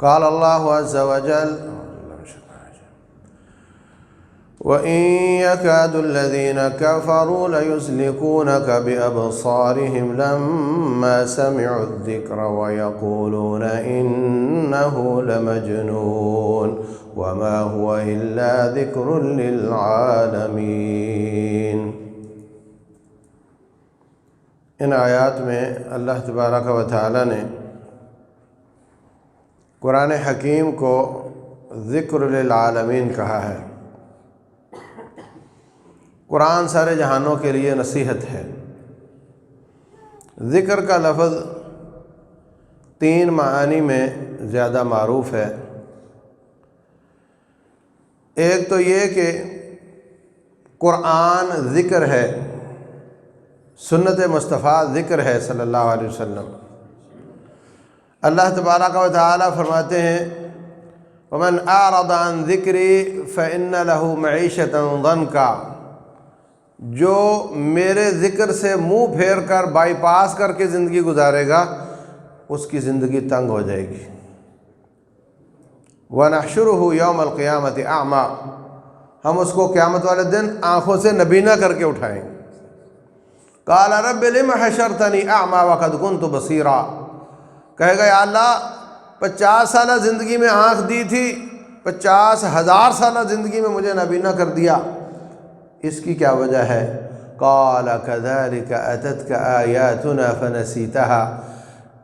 قال اللہ عز وجل وَإِن يَكَادُ الَّذِينَ كَفَرُوا لَيُزْلِقُونَكَ بِأَبْصَارِهِمْ لَمَّا سَمِعُوا الذِّكْرَ وَيَقُولُونَ إِنَّهُ لَمَجْنُونٌ وَمَا هُوَ إِلَّا ذِكْرٌ لِلْعَالَمِينَ۔ ان آیات میں اللہ تبارک و تعالی نے قرآن حکیم کو ذکر للعالمین کہا ہے۔ قرآن سارے جہانوں کے لیے نصیحت ہے۔ ذکر کا لفظ 3 معانی میں زیادہ معروف ہے۔ ایک تو یہ کہ قرآن ذکر ہے، سنت مصطفیٰ ذکر ہے صلی اللہ علیہ وسلم۔ اللہ تبارک و تعالی فرماتے ہیں وَمَنْ أَعْرَضَ عَنْ ذِكْرِي فَإِنَّ لَهُ مَعِيشَةً ضَنْكًا، جو میرے ذکر سے منہ پھیر کر بائی پاس کر کے زندگی گزارے گا اس کی زندگی تنگ ہو جائے گی۔ وَنَحْشُرُهُ يَوْمَ الْقِيَامَةِ أَعْمَى، ہم اس کو قیامت والے دن آنکھوں سے نبینا کر کے اٹھائیں گے۔ قَالَ رَبِّ لِمَ حَشَرْتَنِي أَعْمَى وَقَدْ كُنْتُ بَصِيرًا، کہے گا یا اللہ 50 سالہ زندگی میں آنکھ دی تھی، 50,000 سالہ زندگی میں مجھے نبینا کر دیا، اس کی کیا وجہ ہے؟ قَالَ كَذَلِكَ أَتَتْكَ آيَاتُنَا فَنَسِيتَهَا،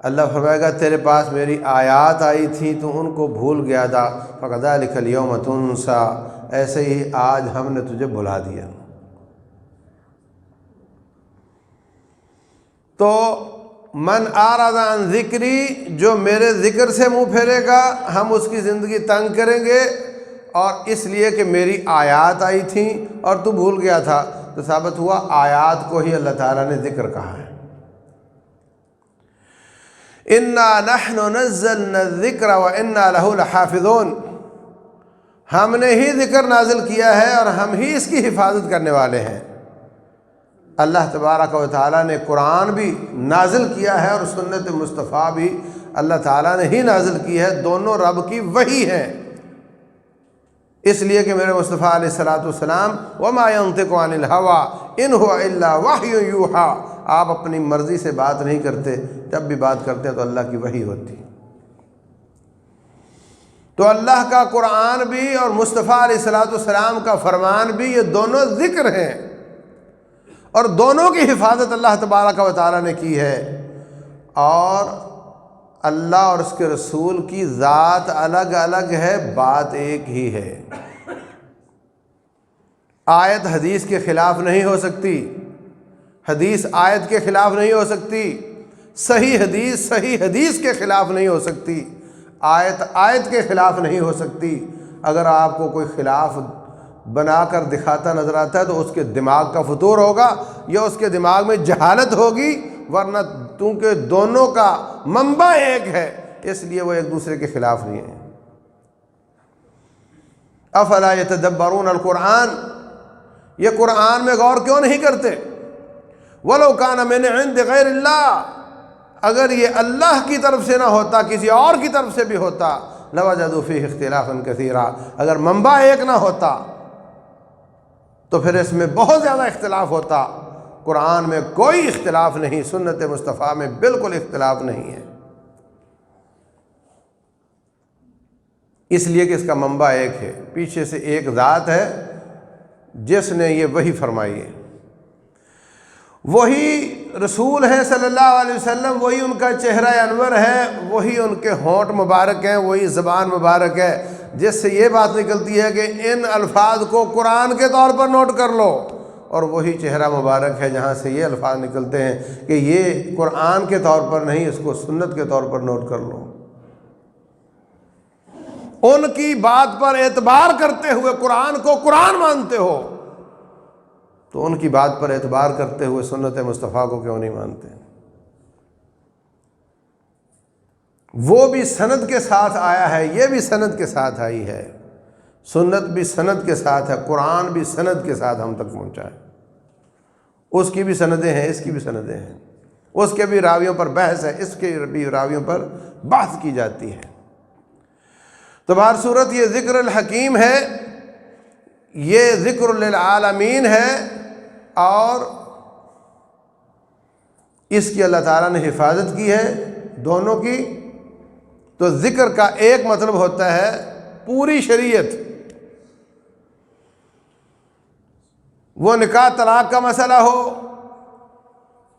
اللہ فرمائے گا تیرے پاس میری آیات آئی تھی تو ان کو بھول گیا تھا۔ فَكَذَلِكَ الْيَوْمَ تُنْسَى، ایسے ہی آج ہم نے تجھے بھلا دیا۔ تو من اعرض عن ذکری، جو میرے ذکر سے منہ پھیرے گا ہم اس کی زندگی تنگ کریں گے، اور اس لیے کہ میری آیات آئی تھیں اور تو بھول گیا تھا، تو ثابت ہوا آیات کو ہی اللہ تعالیٰ نے ذکر کہا ہے۔ اِنَّا نَحْنُ نَزَّلْنَا الذِّكْرَ وَإِنَّا لَهُ لَحَافِظُونَ، ہم نے ہی ذکر نازل کیا ہے اور ہم ہی اس کی حفاظت کرنے والے ہیں۔ اللہ تبارک و تعالیٰ نے قرآن بھی نازل کیا ہے اور سنت مصطفیٰ بھی اللہ تعالیٰ نے ہی نازل کی ہے، دونوں رب کی وحی ہیں۔ اس لیے کہ میرے مصطفیٰ علیہ السلام وَمَا يَنطِقُ عَنِ الْهَوَىٰ إِنْ هُوَ إِلَّا وَحْيٌ يُوحَىٰ، آپ اپنی مرضی سے بات نہیں کرتے، جب بھی بات کرتے ہیں تو اللہ کی وحی ہوتی۔ تو اللہ کا قرآن بھی اور مصطفیٰ علیہ السلام کا فرمان بھی، یہ دونوں ذکر ہیں، اور دونوں کی حفاظت اللہ تبارک و تعالیٰ نے کی ہے۔ اور اللہ اور اس کے رسول کی ذات الگ الگ ہے، بات ایک ہی ہے۔ آیت حدیث کے خلاف نہیں ہو سکتی، حدیث آیت کے خلاف نہیں ہو سکتی، صحیح حدیث کے خلاف نہیں ہو سکتی، آیت کے خلاف نہیں ہو سکتی۔ اگر آپ کو کوئی خلاف بنا کر دکھاتا نظر آتا ہے تو اس کے دماغ کا فطور ہوگا یا اس کے دماغ میں جہالت ہوگی، ورنہ چونکہ دونوں کا منبع ایک ہے اس لیے وہ ایک دوسرے کے خلاف نہیں ہیں۔ افلا یتدبرون القرآن، یہ قرآن میں غور کیوں نہیں کرتے؟ ولو کان من عند غیر اللہ، اگر یہ اللہ کی طرف سے نہ ہوتا کسی اور کی طرف سے بھی ہوتا، لوجدوا فیہ اختلافا کثیرا، اگر منبع ایک نہ ہوتا تو پھر اس میں بہت زیادہ اختلاف ہوتا۔ قرآن میں کوئی اختلاف نہیں، سنت مصطفیٰ میں بالکل اختلاف نہیں ہے، اس لیے کہ اس کا منبع ایک ہے، پیچھے سے ایک ذات ہے جس نے یہ وحی فرمائی ہے۔ وہی رسول ہیں صلی اللہ علیہ وسلم، وہی ان کا چہرہ انور ہے، وہی ان کے ہونٹ مبارک ہیں، وہی زبان مبارک ہے جس سے یہ بات نکلتی ہے کہ ان الفاظ کو قرآن کے طور پر نوٹ کر لو، اور وہی چہرہ مبارک ہے جہاں سے یہ الفاظ نکلتے ہیں کہ یہ قرآن کے طور پر نہیں، اس کو سنت کے طور پر نوٹ کر لو۔ ان کی بات پر اعتبار کرتے ہوئے قرآن کو قرآن مانتے ہو تو ان کی بات پر اعتبار کرتے ہوئے سنت مصطفیٰ کو کیوں نہیں مانتے؟ وہ بھی سند کے ساتھ آیا ہے، یہ بھی سند کے ساتھ آئی ہے، سنت بھی سند کے ساتھ ہے، قرآن بھی سند کے ساتھ ہم تک پہنچا ہے۔ اس کی بھی سندیں ہیں، اس کی بھی سندیں ہیں، اس کے بھی راویوں پر بحث ہے، اس کے بھی راویوں پر بحث کی جاتی ہے۔ تو بہر صورت یہ ذکر الحکیم ہے، یہ ذکر للعالمین ہے، اور اس کی اللہ تعالیٰ نے حفاظت کی ہے دونوں کی۔ تو ذکر کا ایک مطلب ہوتا ہے پوری شریعت، وہ نکاح طلاق کا مسئلہ ہو،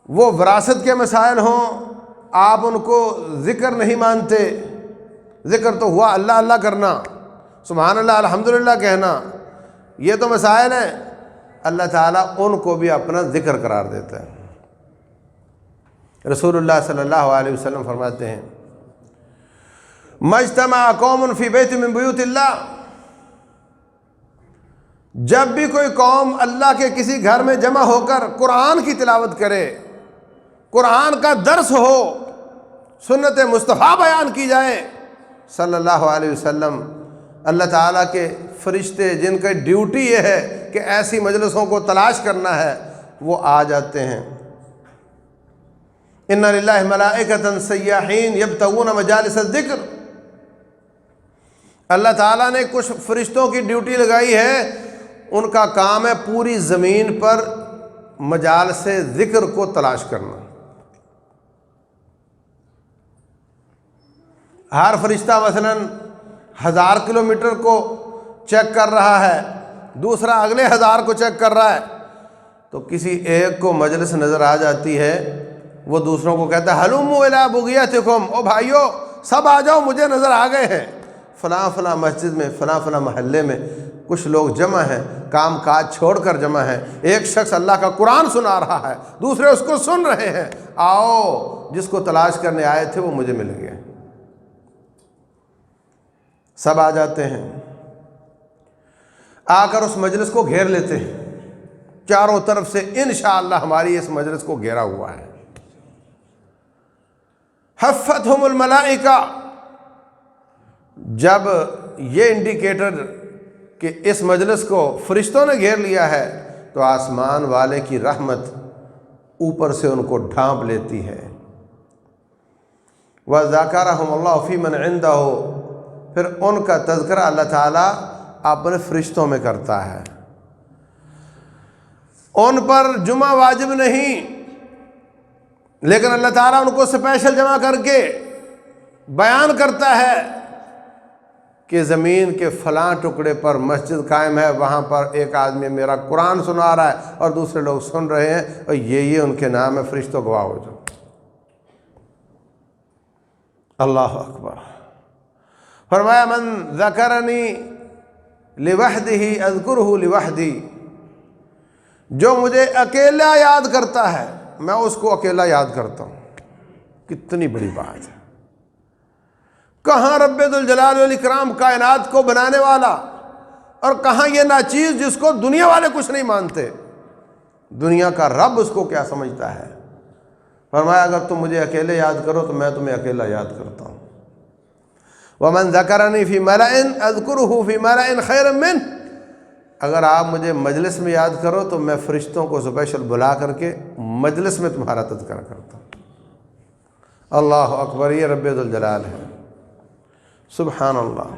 وہ وراثت کے مسائل ہوں، آپ ان کو ذکر نہیں مانتے، ذکر تو ہوا اللہ اللہ کرنا، سبحان اللہ الحمدللہ کہنا، یہ تو مسائل ہیں، اللہ تعالیٰ ان کو بھی اپنا ذکر قرار دیتا ہے۔ رسول اللہ صلی اللہ علیہ وسلم فرماتے ہیں مجتمع قوم فی بیت من بیوت اللہ، جب بھی کوئی قوم اللہ کے کسی گھر میں جمع ہو کر قرآن کی تلاوت کرے، قرآن کا درس ہو، سنت مصطفیٰ بیان کی جائے صلی اللہ علیہ وسلم، اللہ تعالیٰ کے فرشتے جن کا ڈیوٹی یہ ہے کہ ایسی مجلسوں کو تلاش کرنا ہے، وہ آ جاتے ہیں۔ ان للہ ملائکۃ سیاحین یبتغون مجالس الذکر، اللہ تعالیٰ نے کچھ فرشتوں کی ڈیوٹی لگائی ہے، ان کا کام ہے پوری زمین پر مجالس ذکر کو تلاش کرنا۔ ہر فرشتہ مثلا 1000 کلومیٹر کو چیک کر رہا ہے، دوسرا اگلے 1000 کو چیک کر رہا ہے، تو کسی ایک کو مجلس نظر آ جاتی ہے، وہ دوسروں کو کہتا ہے ہلوموا الی بغیتکم، او بھائیو سب آ جاؤ، مجھے نظر آ گئے ہیں، فلاں فلاں مسجد میں، فلاں فلاں محلے میں کچھ لوگ جمع ہیں، کام کاج چھوڑ کر جمع ہیں، ایک شخص اللہ کا قرآن سنا رہا ہے، دوسرے اس کو سن رہے ہیں، آؤ جس کو تلاش کرنے آئے تھے وہ مجھے مل گئے۔ سب آ جاتے ہیں، آ کر اس مجلس کو گھیر لیتے ہیں، چاروں طرف سے انشاءاللہ ہماری اس مجلس کو گھیرا ہوا ہے۔ حفتہم الملائکہ، جب یہ انڈیکیٹر کہ اس مجلس کو فرشتوں نے گھیر لیا ہے، تو آسمان والے کی رحمت اوپر سے ان کو ڈھانپ لیتی ہے۔ وَذَكَرَهُمُ اللَّهُ فِي مَنْ عِنْدَهُ، پھر ان کا تذکرہ اللہ تعالیٰ اپنے فرشتوں میں کرتا ہے۔ ان پر جمعہ واجب نہیں، لیکن اللہ تعالیٰ ان کو اسپیشل جمع کر کے بیان کرتا ہے کہ زمین کے فلاں ٹکڑے پر مسجد قائم ہے، وہاں پر ایک آدمی میرا قرآن سنا رہا ہے اور دوسرے لوگ سن رہے ہیں، اور یہ ان کے نام ہے، فرشتوں گواہ ہو جاؤ۔ اللہ اکبر۔ فرمایا من ذکرنی لوحدہ اذکرہ لوحدی، جو مجھے اکیلا یاد کرتا ہے میں اس کو اکیلا یاد کرتا ہوں۔ کتنی بڑی بات ہے، کہاں رب ذوالجلال والاکرام کائنات کو بنانے والا، اور کہاں یہ ناچیز جس کو دنیا والے کچھ نہیں مانتے، دنیا کا رب اس کو کیا سمجھتا ہے۔ فرمایا اگر تم مجھے اکیلے یاد کرو تو میں تمہیں اکیلا یاد کرتا ہوں۔ وَمَنْ ذَكَرَنِي فِي مَلَئٍ أَذْكُرُهُ فِي مَلَئٍ خَيْرٍ مِّنْهُ، اگر آپ مجھے مجلس میں یاد کرو تو میں فرشتوں کو اسپیشل بلا کر کے مجلس میں تمہارا تذکرہ کرتا ہوں۔ اللہ اکبر، یہ رب ذوالجلال ہے، سبحان اللہ۔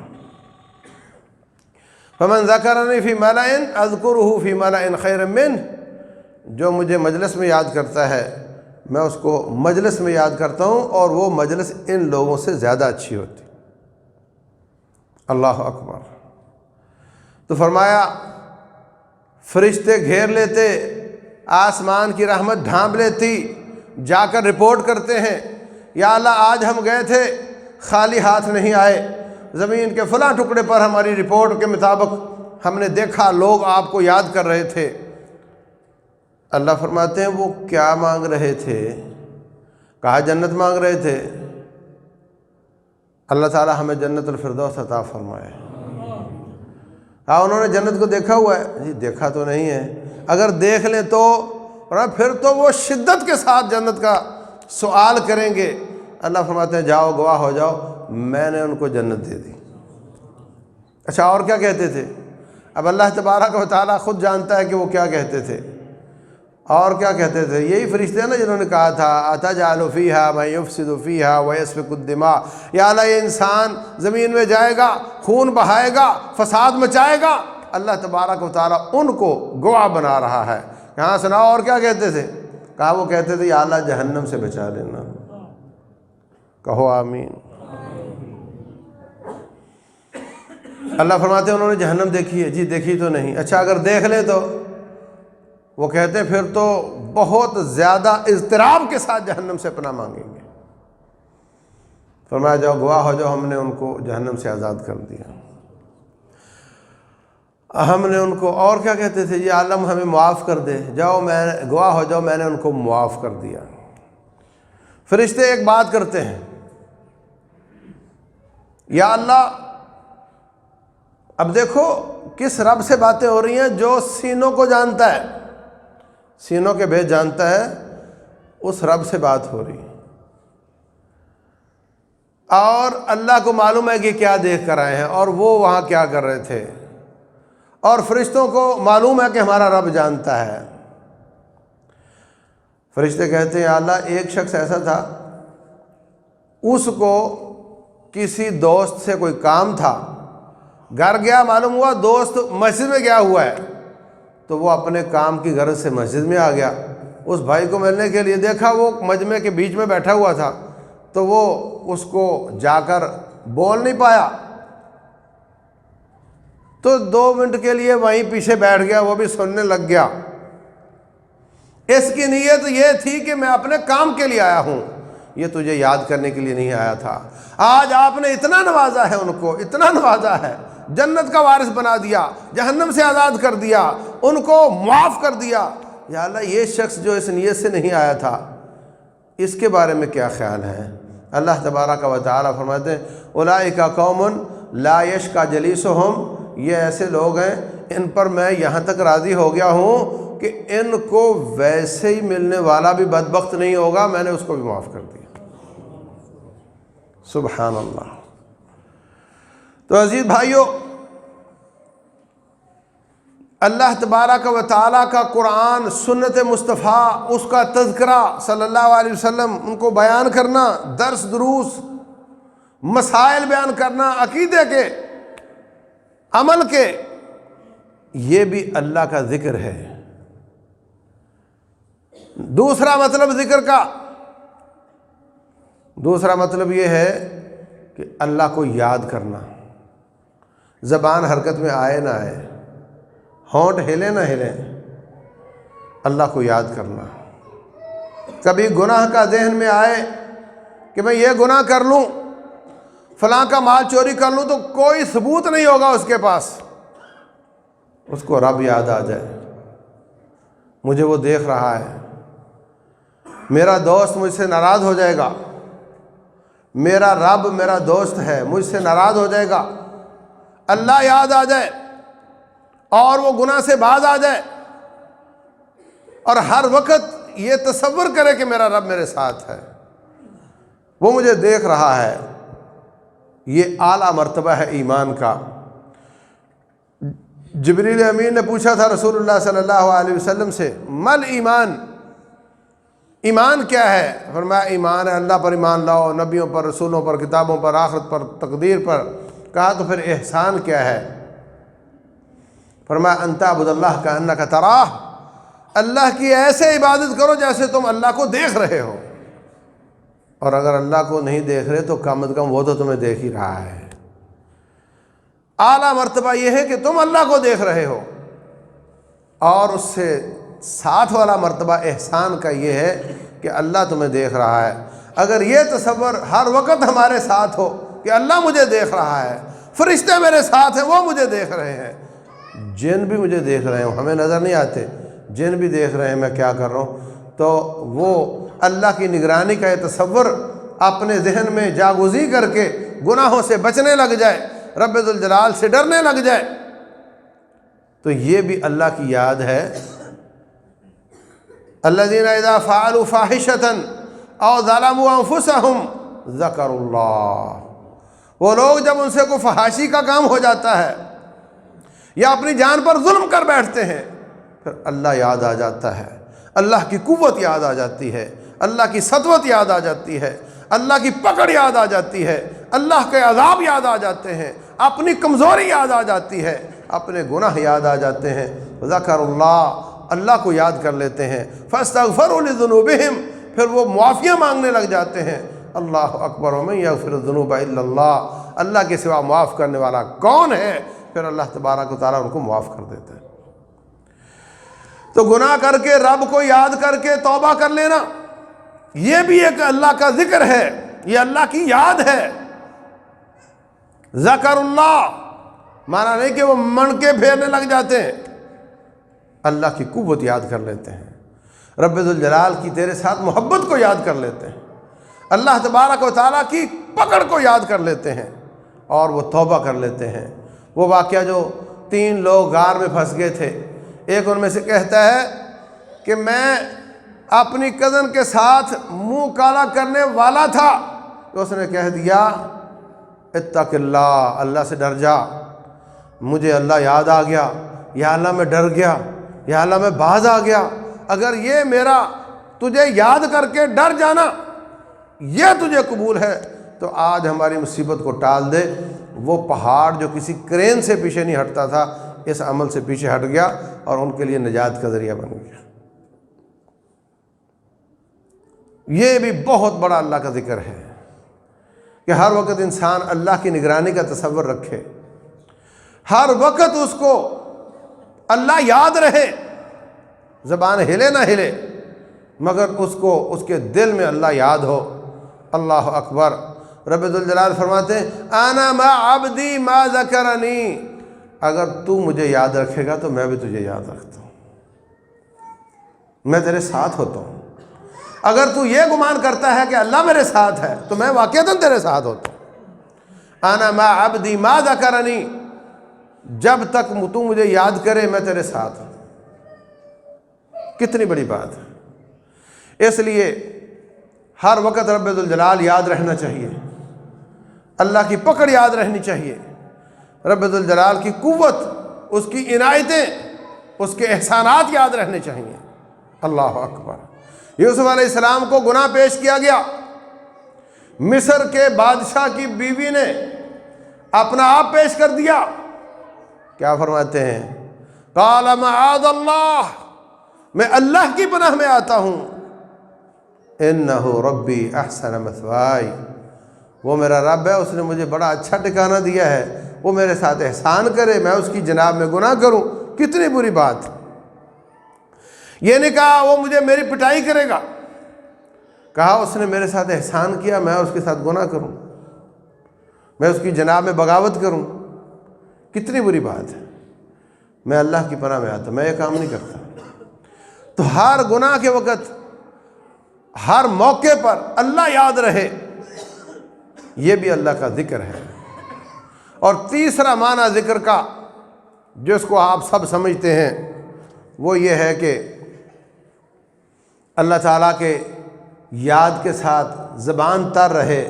فَمَنْ ذَكَرَنِي فِي مَلَئٍ أَذْكُرُهُ فِي مَلَئٍ خَيْرٍ مِّنْهُ، جو مجھے مجلس میں یاد کرتا ہے میں اس کو مجلس میں یاد کرتا ہوں، اور وہ مجلس ان لوگوں سے زیادہ اچھی ہوتی۔ اللہ اکبر۔ تو فرمایا فرشتے گھیر لیتے، آسمان کی رحمت ڈھانپ لیتی، جا کر رپورٹ کرتے ہیں یا اللہ آج ہم گئے تھے خالی ہاتھ نہیں آئے، زمین کے فلاں ٹکڑے پر ہماری رپورٹ کے مطابق ہم نے دیکھا لوگ آپ کو یاد کر رہے تھے۔ اللہ فرماتے ہیں وہ کیا مانگ رہے تھے؟ کہا جنت مانگ رہے تھے۔ اللہ تعالیٰ ہمیں جنت الفردوس عطا فرمائے۔ انہوں نے جنت کو دیکھا ہوا ہے؟ جی دیکھا تو نہیں ہے، اگر دیکھ لیں تو پھر تو وہ شدت کے ساتھ جنت کا سوال کریں گے۔ اللہ فرماتے ہیں جاؤ گواہ ہو جاؤ، میں نے ان کو جنت دے دی۔ اچھا اور کیا کہتے تھے؟ اب اللہ تبارک و تعالیٰ خود جانتا ہے کہ وہ کیا کہتے تھے، اور کیا کہتے تھے؟ یہی فرشتے ہیں نا جنہوں نے کہا تھا اتجعل فیہا من یفسد فیہا ویسفک الدماء، یا اللہ یہ انسان زمین میں جائے گا، خون بہائے گا، فساد مچائے گا۔ اللہ تبارک و تعالیٰ ان کو گواہ بنا رہا ہے۔ یہاں سناؤ اور کیا کہتے تھے؟ کہا وہ کہتے تھے یا اللہ جہنم سے بچا لینا۔ کہو آمین۔ اللہ فرماتے ہیں انہوں نے جہنم دیکھی ہے؟ جی دیکھی تو نہیں۔ اچھا اگر دیکھ لے تو؟ وہ کہتے ہیں پھر تو بہت زیادہ اضطراب کے ساتھ جہنم سے پناہ مانگیں گے۔ فرمایا جاؤ گواہ ہو جاؤ، ہم نے ان کو جہنم سے آزاد کر دیا، ہم نے ان کو۔ اور کیا کہتے تھے؟ یہ عالم ہمیں معاف کر دے، جاؤ میں گواہ ہو جاؤ میں نے ان کو معاف کر دیا۔ فرشتے ایک بات کرتے ہیں، یا اللہ اب دیکھو کس رب سے باتیں ہو رہی ہیں جو سینوں کو جانتا ہے، سینوں کے بھید جانتا ہے، اس رب سے بات ہو رہی ہے، اور اللہ کو معلوم ہے کہ کیا دیکھ کر آئے ہیں اور وہ وہاں کیا کر رہے تھے، اور فرشتوں کو معلوم ہے کہ ہمارا رب جانتا ہے۔ فرشتے کہتے ہیں یا اللہ ایک شخص ایسا تھا، اس کو کسی دوست سے کوئی کام تھا، گھر گیا، معلوم ہوا دوست مسجد میں گیا ہوا ہے، تو وہ اپنے کام کی غرض سے مسجد میں آ گیا۔ اس بھائی کو ملنے کے لیے دیکھا وہ مجمع کے بیچ میں بیٹھا ہوا تھا، تو وہ اس کو جا کر بول نہیں پایا، تو 2 منٹ کے لیے وہیں پیچھے بیٹھ گیا، وہ بھی سننے لگ گیا۔ اس کی نیت یہ تھی کہ میں اپنے کام کے لیے آیا ہوں، یہ تجھے یاد کرنے کے لیے نہیں آیا تھا۔ آج آپ نے اتنا نوازا ہے ان کو، اتنا نوازا ہے، جنت کا وارث بنا دیا، جہنم سے آزاد کر دیا، ان کو معاف کر دیا۔ یا اللہ یہ شخص جو اس نیت سے نہیں آیا تھا، اس کے بارے میں کیا خیال ہے؟ اللہ تبارک و تعالیٰ فرماتے ہیں اولئک قوم لا یشقی جلیسہم، یہ ایسے لوگ ہیں ان پر میں یہاں تک راضی ہو گیا ہوں کہ ان کو ویسے ہی ملنے والا بھی بدبخت نہیں ہوگا، میں نے اس کو بھی معاف کر دیا۔ سبحان اللہ۔ تو عزیز بھائیو، اللہ تبارک و تعالیٰ کا قرآن، سنت مصطفیٰ، اس کا تذکرہ صلی اللہ علیہ وسلم، ان کو بیان کرنا، درس دروس، مسائل بیان کرنا، عقیدے کے، عمل کے، یہ بھی اللہ کا ذکر ہے۔ دوسرا مطلب ذکر کا، دوسرا مطلب یہ ہے کہ اللہ کو یاد کرنا، زبان حرکت میں آئے نہ آئے، ہونٹ ہلے نہ ہلے، اللہ کو یاد کرنا۔ کبھی گناہ کا ذہن میں آئے کہ میں یہ گناہ کر لوں، فلاں کا مال چوری کر لوں، تو کوئی ثبوت نہیں ہوگا اس کے پاس، اس کو رب یاد آ جائے، مجھے وہ دیکھ رہا ہے، میرا دوست مجھ سے ناراض ہو جائے گا، میرا رب میرا دوست ہے، مجھ سے ناراض ہو جائے گا، اللہ یاد آ جائے اور وہ گناہ سے باز آ جائے، اور ہر وقت یہ تصور کرے کہ میرا رب میرے ساتھ ہے، وہ مجھے دیکھ رہا ہے۔ یہ اعلیٰ مرتبہ ہے ایمان کا۔ جبریل امین نے پوچھا تھا رسول اللہ صلی اللہ علیہ وسلم سے مل ایمان، ایمان کیا ہے؟ فرمایا ایمان ہے اللہ پر ایمان لاؤ، نبیوں پر، رسولوں پر، کتابوں پر، آخرت پر، تقدیر پر۔ کہا تو پھر احسان کیا ہے؟ فرمایا ان تعبد اللہ کأنک تراہ، اللہ کی ایسے عبادت کرو جیسے تم اللہ کو دیکھ رہے ہو، اور اگر اللہ کو نہیں دیکھ رہے تو کم از کم وہ تو تمہیں دیکھ ہی رہا ہے۔ اعلیٰ مرتبہ یہ ہے کہ تم اللہ کو دیکھ رہے ہو، اور اس سے ساتھ والا مرتبہ احسان کا یہ ہے کہ اللہ تمہیں دیکھ رہا ہے۔ اگر یہ تصور ہر وقت ہمارے ساتھ ہو کہ اللہ مجھے دیکھ رہا ہے، فرشتے میرے ساتھ ہیں، وہ مجھے دیکھ رہے ہیں، جن بھی مجھے دیکھ رہے ہیں، ہمیں نظر نہیں آتے، جن بھی دیکھ رہے ہیں میں کیا کر رہا ہوں، تو وہ اللہ کی نگرانی کا یہ تصور اپنے ذہن میں جاگزی کر کے گناہوں سے بچنے لگ جائے، رب ذوالجلال سے ڈرنے لگ جائے، تو یہ بھی اللہ کی یاد ہے۔ الذین اذا فعلوا فاحشۃ او ظلموا انفسهم ذکروا اللہ، وہ لوگ جب ان سے کوئی فحاشی کا کام ہو جاتا ہے یا اپنی جان پر ظلم کر بیٹھتے ہیں، پھر اللہ یاد آ جاتا ہے، اللہ کی قوت یاد آ جاتی ہے، اللہ کی سطوت یاد آ جاتی ہے، اللہ کی پکڑ یاد آ جاتی ہے، اللہ کے عذاب یاد آ جاتے ہیں، اپنی کمزوری یاد آ جاتی ہے، اپنے گناہ یاد آ جاتے ہیں۔ ذکر اللہ کو یاد کر لیتے ہیں۔ فاستغفروا لذنوبہم، پھر وہ معافیاں مانگنے لگ جاتے ہیں۔ اللہ اکبر ومن یغفر الذنوب الا اللہ، اللہ کے سوا معاف کرنے والا کون ہے؟ پھر اللہ تبارک و تعالیٰ ان کو معاف کر دیتا ہے۔ تو گناہ کر کے رب کو یاد کر کے توبہ کر لینا، یہ بھی ایک اللہ کا ذکر ہے، یہ اللہ کی یاد ہے۔ ذکر اللہ مانا نہیں کہ وہ من کے پھیرنے لگ جاتے ہیں، اللہ کی قوت یاد کر لیتے ہیں، رب ذوالجلال کی تیرے ساتھ محبت کو یاد کر لیتے ہیں، اللہ تبارک و تعالیٰ کی پکڑ کو یاد کر لیتے ہیں، اور وہ توبہ کر لیتے ہیں۔ وہ واقعہ جو 3 لوگ غار میں پھنس گئے تھے، ایک ان میں سے کہتا ہے کہ میں اپنی کزن کے ساتھ منہ کالا کرنے والا تھا، تو اس نے کہہ دیا اتق اللہ، اللہ سے ڈر جا۔ مجھے اللہ یاد آ گیا، یا اللہ میں ڈر گیا، یا اللہ میں باز آ گیا۔ اگر یہ میرا تجھے یاد کر کے ڈر جانا یہ تجھے قبول ہے تو آج ہماری مصیبت کو ٹال دے۔ وہ پہاڑ جو کسی کرین سے پیچھے نہیں ہٹتا تھا، اس عمل سے پیچھے ہٹ گیا اور ان کے لیے نجات کا ذریعہ بن گیا۔ یہ بھی بہت بڑا اللہ کا ذکر ہے کہ ہر وقت انسان اللہ کی نگرانی کا تصور رکھے، ہر وقت اس کو اللہ یاد رہے، زبان ہلے نہ ہلے مگر اس کو اس کے دل میں اللہ یاد ہو۔ اللہ اکبر۔ رب ذوالجلال فرماتے ہیں انا ما عبدی ما ذکرنی، اگر تو مجھے یاد رکھے گا تو میں بھی تجھے یاد رکھتا ہوں، میں تیرے ساتھ ہوتا ہوں۔ اگر تو یہ گمان کرتا ہے کہ اللہ میرے ساتھ ہے تو میں واقعتاً تیرے ساتھ ہوتا ہوں۔ انا ما عبدی ما ذکرنی، جب تک تو مجھے یاد کرے میں تیرے ساتھ ہوں۔ کتنی بڑی بات ہے۔ اس لیے ہر وقت رب ذوالجلال یاد رہنا چاہیے، اللہ کی پکڑ یاد رہنی چاہیے، رب ذوالجلال کی قوت، اس کی عنایتیں، اس کے احسانات یاد رہنے چاہیے۔ اللہ اکبر۔ یوسف علیہ السلام کو گناہ پیش کیا گیا، مصر کے بادشاہ کی بیوی نے اپنا آپ پیش کر دیا، کیا فرماتے ہیں؟ قال معاذ اللہ، میں اللہ کی پناہ میں آتا ہوں، انہ ربی احسن مثوائی، وہ میرا رب ہے، اس نے مجھے بڑا اچھا ٹھکانہ دیا ہے، وہ میرے ساتھ احسان کرے میں اس کی جناب میں گناہ کروں، کتنی بری بات۔ یہ نہیں کہا وہ مجھے میری پٹائی کرے گا، کہا اس نے میرے ساتھ احسان کیا، میں اس کے ساتھ گناہ کروں، میں اس کی جناب میں بغاوت کروں، کتنی بری بات ہے۔ میں اللہ کی پناہ میں آتا، میں یہ کام نہیں کرتا۔ تو ہر گناہ کے وقت، ہر موقع پر اللہ یاد رہے، یہ بھی اللہ کا ذکر ہے۔ اور تیسرا معنی ذکر کا جس کو آپ سب سمجھتے ہیں وہ یہ ہے کہ اللہ تعالیٰ کے یاد کے ساتھ زبان تر رہے،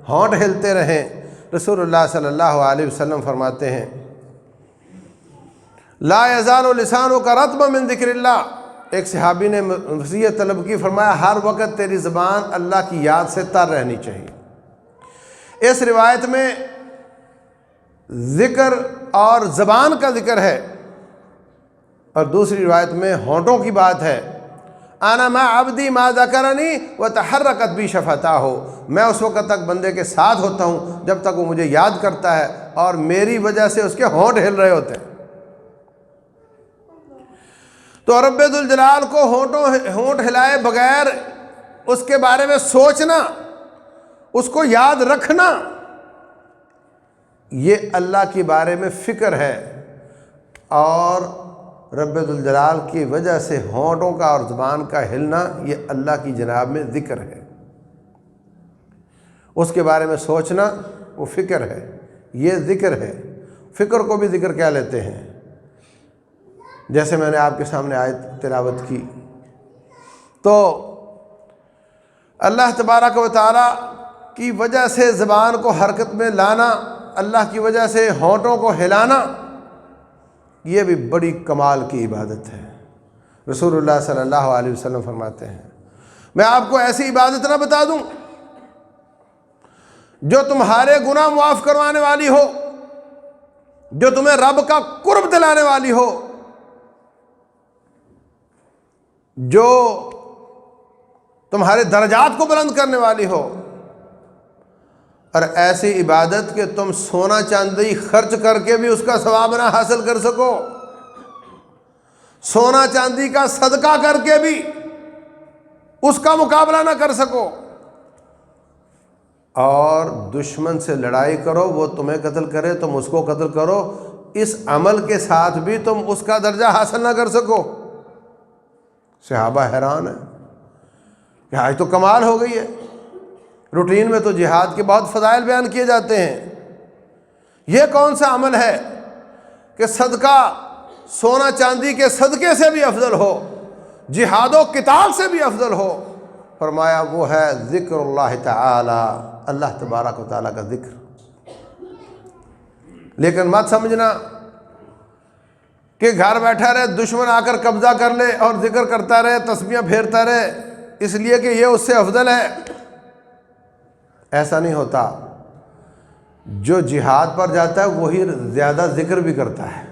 ہونٹ ہلتے رہیں۔ رسول اللہ صلی اللہ علیہ وسلم فرماتے ہیں لا یزال لسانک رطبا من ذکر اللہ، ایک صحابی نے وصیت طلب کی، فرمایا ہر وقت تیری زبان اللہ کی یاد سے تر رہنی چاہیے۔ اس روایت میں ذکر اور زبان کا ذکر ہے، اور دوسری روایت میں ہونٹوں کی بات ہے۔ انا ما عبدی ما ذکرنی وتحرکت بی شفتاہ، میں اس وقت تک بندے کے ساتھ ہوتا ہوں جب تک وہ مجھے یاد کرتا ہے اور میری وجہ سے اس کے ہونٹ ہل رہے ہوتے ہیں۔ تو رب ذوالجلال کو ہونٹ ہلائے بغیر اس کے بارے میں سوچنا، اس کو یاد رکھنا، یہ اللہ کے بارے میں فکر ہے، اور رب ذوالجلال کی وجہ سے ہونٹوں کا اور زبان کا ہلنا یہ اللہ کی جناب میں ذکر ہے۔ اس کے بارے میں سوچنا وہ فکر ہے، یہ ذکر ہے۔ فکر کو بھی ذکر کیا لیتے ہیں، جیسے میں نے آپ کے سامنے آیت تلاوت کی، تو اللہ تبارک و تعالیٰ کی وجہ سے زبان کو حرکت میں لانا، اللہ کی وجہ سے ہونٹوں کو ہلانا، یہ بھی بڑی کمال کی عبادت ہے۔ رسول اللہ صلی اللہ علیہ وسلم فرماتے ہیں میں آپ کو ایسی عبادت نہ بتا دوں جو تمہارے گناہ معاف کروانے والی ہو، جو تمہیں رب کا قرب دلانے والی ہو، جو تمہارے درجات کو بلند کرنے والی ہو، اور ایسی عبادت کہ تم سونا چاندی خرچ کر کے بھی اس کا ثواب نہ حاصل کر سکو، سونا چاندی کا صدقہ کر کے بھی اس کا مقابلہ نہ کر سکو، اور دشمن سے لڑائی کرو، وہ تمہیں قتل کرے تم اس کو قتل کرو، اس عمل کے ساتھ بھی تم اس کا درجہ حاصل نہ کر سکو۔ صحابہ حیران ہیں کہ آج تو کمال ہو گئی ہے، روٹین میں تو جہاد کے بہت فضائل بیان کیے جاتے ہیں، یہ کون سا عمل ہے کہ صدقہ سونا چاندی کے صدقے سے بھی افضل ہو، جہاد و قتال سے بھی افضل ہو؟ فرمایا وہ ہے ذکر اللہ تعالی، اللہ تبارک و تعالیٰ کا ذکر۔ لیکن مت سمجھنا کہ گھر بیٹھا رہے، دشمن آ کر قبضہ کر لے اور ذکر کرتا رہے، تسبیحاں پھیرتا رہے اس لیے کہ یہ اس سے افضل ہے، ایسا نہیں ہوتا۔ جو جہاد پر جاتا ہے وہی زیادہ ذکر بھی کرتا ہے،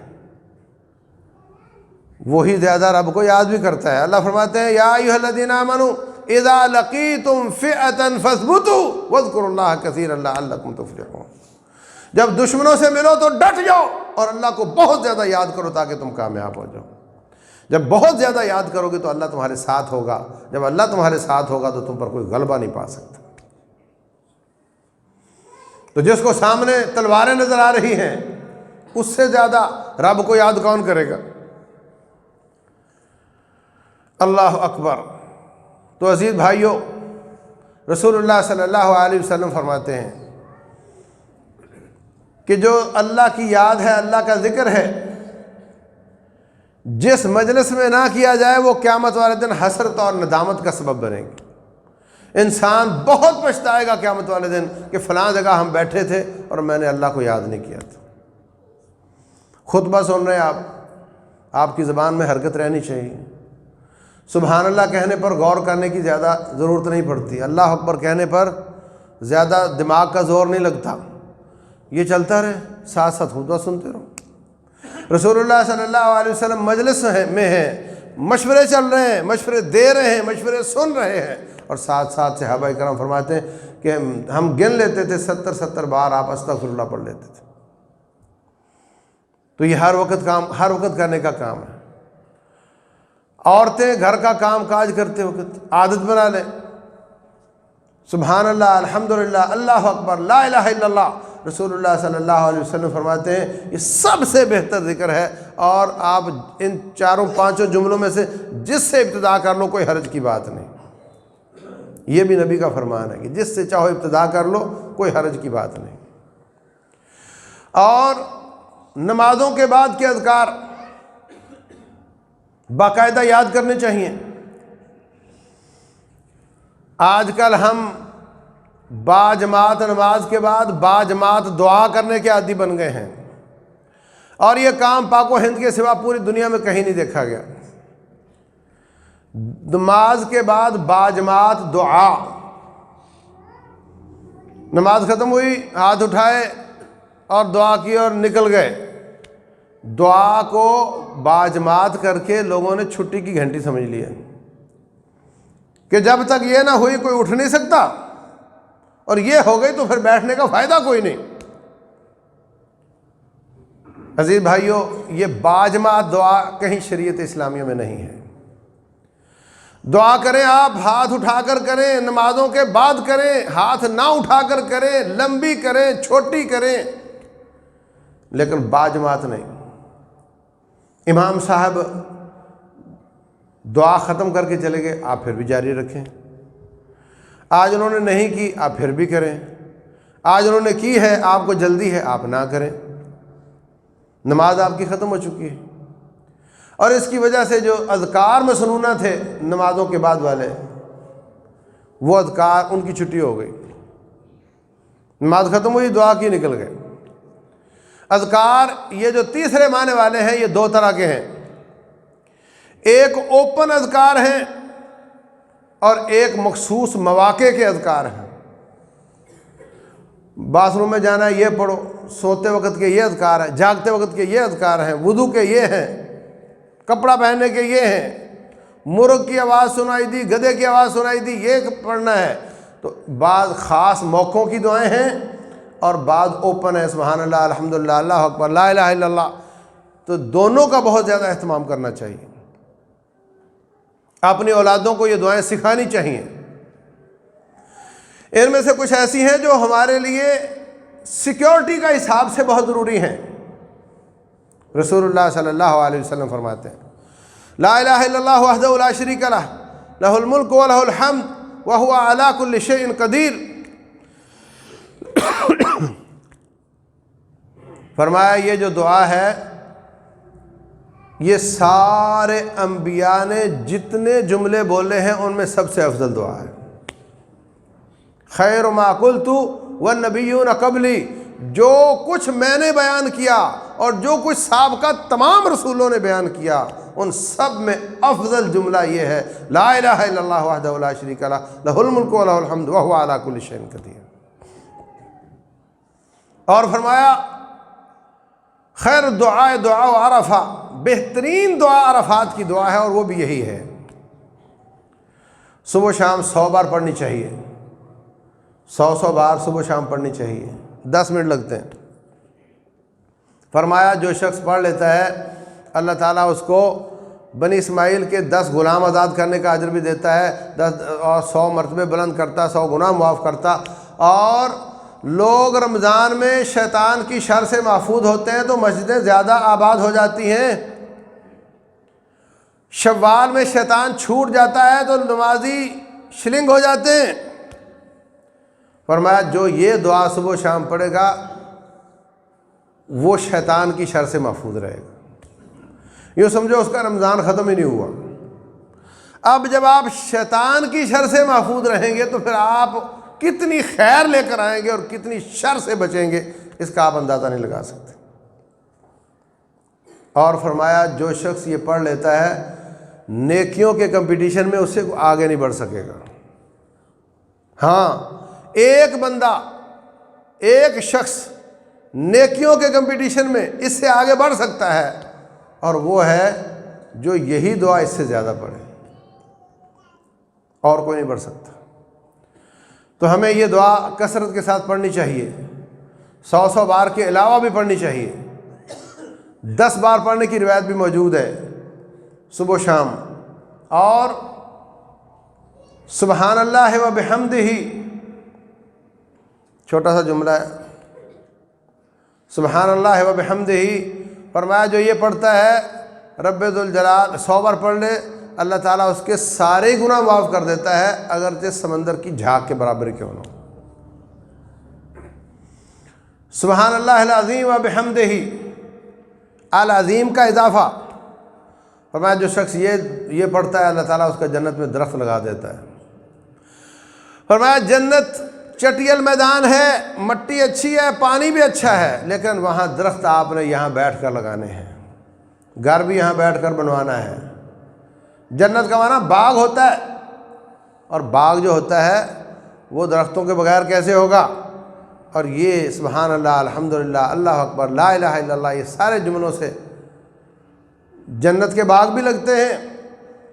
وہی زیادہ رب کو یاد بھی کرتا ہے۔ اللہ فرماتے ہیں یا ایھا الذین آمنوا اذا لقیتم فئۃ فاثبتوا واذکروا اللہ کثیرا لعلکم تفلحون، جب دشمنوں سے ملو تو ڈٹ جاؤ اور اللہ کو بہت زیادہ یاد کرو تاکہ تم کامیاب ہو جاؤ۔ جب بہت زیادہ یاد کرو گے تو اللہ تمہارے ساتھ ہوگا، جب اللہ تمہارے ساتھ ہوگا تو تم پر کوئی غلبہ نہیں پا سکتا۔ تو جس کو سامنے تلواریں نظر آ رہی ہیں اس سے زیادہ رب کو یاد کون کرے گا؟ اللہ اکبر۔ تو عزیز بھائیوں، رسول اللہ صلی اللہ علیہ وسلم فرماتے ہیں کہ جو اللہ کی یاد ہے، اللہ کا ذکر ہے، جس مجلس میں نہ کیا جائے وہ قیامت والے دن حسرت اور ندامت کا سبب بنے گی۔ انسان بہت پچھتائے گا قیامت والے دن کہ فلاں جگہ ہم بیٹھے تھے اور میں نے اللہ کو یاد نہیں کیا تھا۔ خطبہ سن رہے ہیں آپ کی زبان میں حرکت رہنی چاہیے۔ سبحان اللہ کہنے پر غور کرنے کی زیادہ ضرورت نہیں پڑتی، اللہ اکبر کہنے پر زیادہ دماغ کا زور نہیں لگتا، یہ چلتا رہے، ساتھ ساتھ خطبہ سنتے رہو۔ رسول اللہ صلی اللہ علیہ وسلم مجلس میں ہیں، مشورے چل رہے ہیں، مشورے دے رہے ہیں، مشورے سن رہے ہیں، اور ساتھ ساتھ صحابہ کرام فرماتے ہیں کہ ہم گن لیتے تھے 70 بار آپ استغفر اللہ پڑھ لیتے تھے۔ تو یہ ہر وقت کرنے کا کام ہے۔ عورتیں گھر کا کام کاج کرتے وقت عادت بنا لیں، سبحان اللہ، الحمدللہ، اللہ اکبر، لا الہ الا اللہ۔ رسول اللہ صلی اللہ علیہ وسلم فرماتے ہیں یہ سب سے بہتر ذکر ہے، اور آپ ان 4-5 جملوں میں سے جس سے ابتدا کر لو کوئی حرج کی بات نہیں۔ یہ بھی نبی کا فرمان ہے کہ جس سے چاہو ابتدا کر لو، کوئی حرج کی بات نہیں۔ اور نمازوں کے بعد کے اذکار باقاعدہ یاد کرنے چاہیے۔ آج کل ہم باجماعت نماز کے بعد باجماعت دعا کرنے کے عادی بن گئے ہیں، اور یہ کام پاک و ہند کے سوا پوری دنیا میں کہیں نہیں دیکھا گیا۔ نماز کے بعد باجماعت دعا، نماز ختم ہوئی، ہاتھ اٹھائے اور دعا کی اور نکل گئے۔ دعا کو باجماعت کر کے لوگوں نے چھٹی کی گھنٹی سمجھ لی ہے کہ جب تک یہ نہ ہوئی کوئی اٹھ نہیں سکتا، اور یہ ہو گئی تو پھر بیٹھنے کا فائدہ کوئی نہیں۔ عزیز بھائیوں، یہ باجماعت دعا کہیں شریعت اسلامیہ میں نہیں ہے۔ دعا کریں آپ ہاتھ اٹھا کر کریں، نمازوں کے بعد کریں، ہاتھ نہ اٹھا کر کریں، لمبی کریں، چھوٹی کریں، لیکن باجماعت نہیں۔ امام صاحب دعا ختم کر کے چلے گئے، آپ پھر بھی جاری رکھیں۔ آج انہوں نے نہیں کی، آپ پھر بھی کریں۔ آج انہوں نے کی ہے، آپ کو جلدی ہے، آپ نہ کریں۔ نماز آپ کی ختم ہو چکی ہے، اور اس کی وجہ سے جو اذکار مسنونہ تھے نمازوں کے بعد والے، وہ اذکار ان کی چھٹی ہو گئی۔ نماز ختم ہوئی، دعا کی، نکل گئے۔ اذکار یہ جو تیسرے معنی والے ہیں، یہ 2 طرح کے ہیں۔ ایک اوپن اذکار ہیں اور ایک مخصوص مواقع کے اذکار ہیں۔ باتھ روم میں جانا ہے یہ پڑھو، سوتے وقت کے یہ اذکار ہیں، جاگتے وقت کے یہ اذکار ہیں، وضو کے یہ ہیں، کپڑا پہننے کے یہ ہیں، مرغ کی آواز سنائی دی، گدھے کی آواز سنائی دی، یہ پڑھنا ہے۔ تو بعض خاص موقعوں کی دعائیں ہیں اور بعض اوپن ہے، سبحان اللہ، الحمدللہ، اللہ اکبر، لا الہ الا اللہ۔ تو دونوں کا بہت زیادہ اہتمام کرنا چاہیے، اپنی اولادوں کو یہ دعائیں سکھانی چاہیے۔ ان میں سے کچھ ایسی ہیں جو ہمارے لیے سیکیورٹی کا حساب سے بہت ضروری ہیں۔ رسول اللہ صلی اللہ علیہ وسلم فرماتے ہیں لا الہ الا اللہ وحدہ لا شریک لہ لہ الملک و لہ الحمد وہو علی کل شیء قدیر۔ فرمایا یہ جو دعا ہے یہ سارے انبیاء نے جتنے جملے بولے ہیں ان میں سب سے افضل دعا ہے۔ خیر ما قلت والنبیون قبلی، جو کچھ میں نے بیان کیا اور جو کچھ سابقہ تمام رسولوں نے بیان کیا ان سب میں افضل جملہ یہ ہے لا الہ الا اللہ وحدہ لا شریک لہ لہ الملک و لہ الحمد وہو علی کل شیء قدیر۔ اور فرمایا خیر دعا دعا عرفہ، بہترین دعا عرفات کی دعا ہے اور وہ بھی یہی ہے۔ صبح و شام 100 بار پڑھنی چاہیے، 100 بار صبح و شام پڑھنی چاہیے، 10 منٹ لگتے ہیں۔ فرمایا جو شخص پڑھ لیتا ہے اللہ تعالیٰ اس کو بنی اسماعیل کے 10 غلام آزاد کرنے کا اجر بھی دیتا ہے، 10 اور 100 مرتبے بلند کرتا، 100 گناہ معاف کرتا۔ اور لوگ رمضان میں شیطان کی شر سے محفوظ ہوتے ہیں تو مسجدیں زیادہ آباد ہو جاتی ہیں۔ شوال میں شیطان چھوٹ جاتا ہے تو نمازی شلنگ ہو جاتے ہیں۔ فرمایا جو یہ دعا صبح و شام پڑھے گا وہ شیطان کی شر سے محفوظ رہے گا۔ یوں سمجھو اس کا رمضان ختم ہی نہیں ہوا۔ اب جب آپ شیطان کی شر سے محفوظ رہیں گے تو پھر آپ کتنی خیر لے کر آئیں گے اور کتنی شر سے بچیں گے اس کا آپ اندازہ نہیں لگا سکتے۔ اور فرمایا جو شخص یہ پڑھ لیتا ہے نیکیوں کے کمپٹیشن میں اس سے آگے نہیں بڑھ سکے گا۔ ہاں، ایک بندہ، ایک شخص نیکیوں کے کمپٹیشن میں اس سے آگے بڑھ سکتا ہے اور وہ ہے جو یہی دعا اس سے زیادہ پڑھے، اور کوئی نہیں بڑھ سکتا۔ تو ہمیں یہ دعا کثرت کے ساتھ پڑھنی چاہیے، 100 بار کے علاوہ بھی پڑھنی چاہیے۔ 10 بار پڑھنے کی روایت بھی موجود ہے صبح و شام۔ اور سبحان اللہ و بحمدہ، چھوٹا سا جملہ ہے، سبحان اللہ و بحمدہ۔ فرمایا جو یہ پڑھتا ہے رب ذوالجلال 100 بار پڑھ لے، اللہ تعالیٰ اس کے سارے گناہ معاف کر دیتا ہے اگرچہ سمندر کی جھاگ کے برابر کیوں نہ ہو۔ سبحان اللہ العظیم و بحمدہ، العظیم کا اضافہ۔ فرمایا جو شخص یہ پڑھتا ہے اللہ تعالیٰ اس کا جنت میں درخت لگا دیتا ہے۔ فرمایا جنت چٹیل میدان ہے، مٹی اچھی ہے، پانی بھی اچھا ہے، لیکن وہاں درخت آپ نے یہاں بیٹھ کر لگانے ہیں، گھر بھی یہاں بیٹھ کر بنوانا ہے۔ جنت کا معنی باغ ہوتا ہے، اور باغ جو ہوتا ہے وہ درختوں کے بغیر کیسے ہوگا؟ اور یہ سبحان اللہ، الحمدللہ، اللہ اکبر، لا الہ الا اللہ، یہ سارے جملوں سے جنت کے باغ بھی لگتے ہیں۔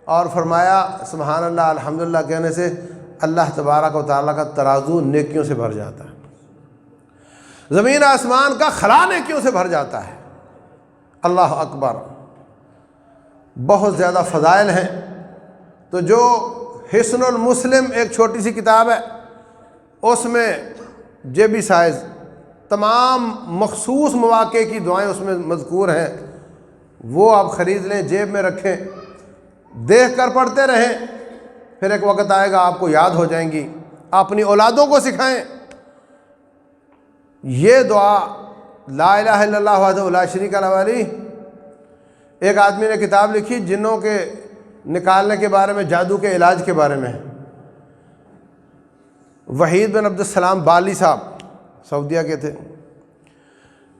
اور فرمایا سبحان اللہ الحمدللہ کہنے سے اللہ تبارک و تعالیٰ کا ترازو نیکیوں سے بھر جاتا ہے، زمین آسمان کا خلا نیکیوں سے بھر جاتا ہے۔ اللہ اکبر، بہت زیادہ فضائل ہیں۔ تو جو حسن المسلم ایک چھوٹی سی کتاب ہے، اس میں جیبی سائز تمام مخصوص مواقع کی دعائیں اس میں مذکور ہیں، وہ آپ خرید لیں، جیب میں رکھیں، دیکھ کر پڑھتے رہیں، پھر ایک وقت آئے گا آپ کو یاد ہو جائیں گی۔ اپنی اولادوں کو سکھائیں یہ دعا لا الہ الا اللہ وحدہ لا شریک لہ والی۔ ایک آدمی نے کتاب لکھی جنوں کے نکالنے کے بارے میں، جادو کے علاج کے بارے میں۔ وحید بن عبدالسلام بالی صاحب سعودیہ کے تھے،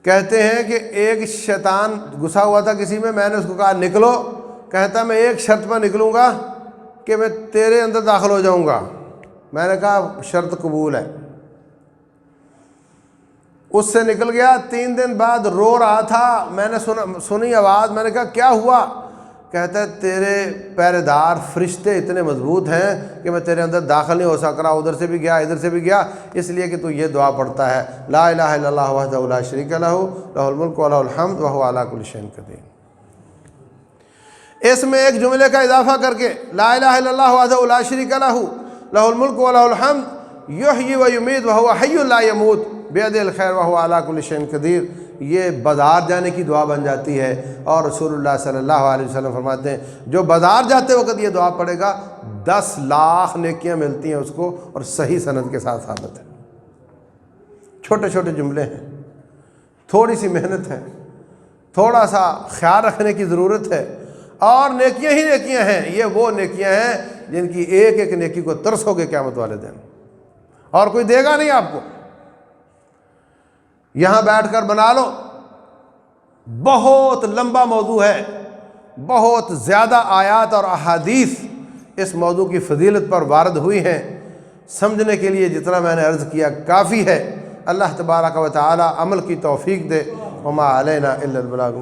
کہتے ہیں کہ ایک شیطان گھسا ہوا تھا کسی میں نے اس کو کہا نکلو، کہتا میں ایک شرط پر نکلوں گا کہ میں تیرے اندر داخل ہو جاؤں گا۔ میں نے کہا شرط قبول ہے۔ اس سے نکل گیا، 3 دن بعد رو رہا تھا، میں نے سنی آواز، میں نے کہا کیا ہوا؟ کہتا ہے تیرے پہرے دار فرشتے اتنے مضبوط ہیں کہ میں تیرے اندر داخل نہیں ہو سک رہا، ادھر سے بھی گیا ادھر سے بھی گیا، اس لیے کہ تو یہ دعا پڑھتا ہے، لا الہ الا اللہ وحدہ لا شریک لہ لہ الملک و لہ الحمد وہو علی کل شیء قدیر۔ اس میں ایک جملے کا اضافہ کر کے لا الہ الا اللہ وحدہ لا شریک لہ لہ الملک و لہ الحمد یحیی و یمیت وہو حی لا یموت بیدہ الخیر وہو علی کل شیء قدیر، یہ بازار جانے کی دعا بن جاتی ہے۔ اور رسول اللہ صلی اللہ علیہ وسلم فرماتے ہیں جو بازار جاتے وقت یہ دعا پڑھے گا 10 لاکھ نیکیاں ملتی ہیں اس کو، اور صحیح سند کے ساتھ ثابت ہے۔ چھوٹے چھوٹے جملے ہیں، تھوڑی سی محنت ہے، تھوڑا سا خیال رکھنے کی ضرورت ہے، اور نیکیاں ہی نیکیاں ہیں۔ یہ وہ نیکیاں ہیں جن کی ایک ایک نیکی کو ترسو گے قیامت والے دن، اور کوئی دے گا نہیں آپ کو۔ یہاں بیٹھ کر بنا لو، بہت لمبا موضوع ہے، بہت زیادہ آیات اور احادیث اس موضوع کی فضیلت پر وارد ہوئی ہیں، سمجھنے کے لیے جتنا میں نے عرض کیا کافی ہے۔ اللہ تبارک و تعالی عمل کی توفیق دے۔ وما علینا الا البلاغ۔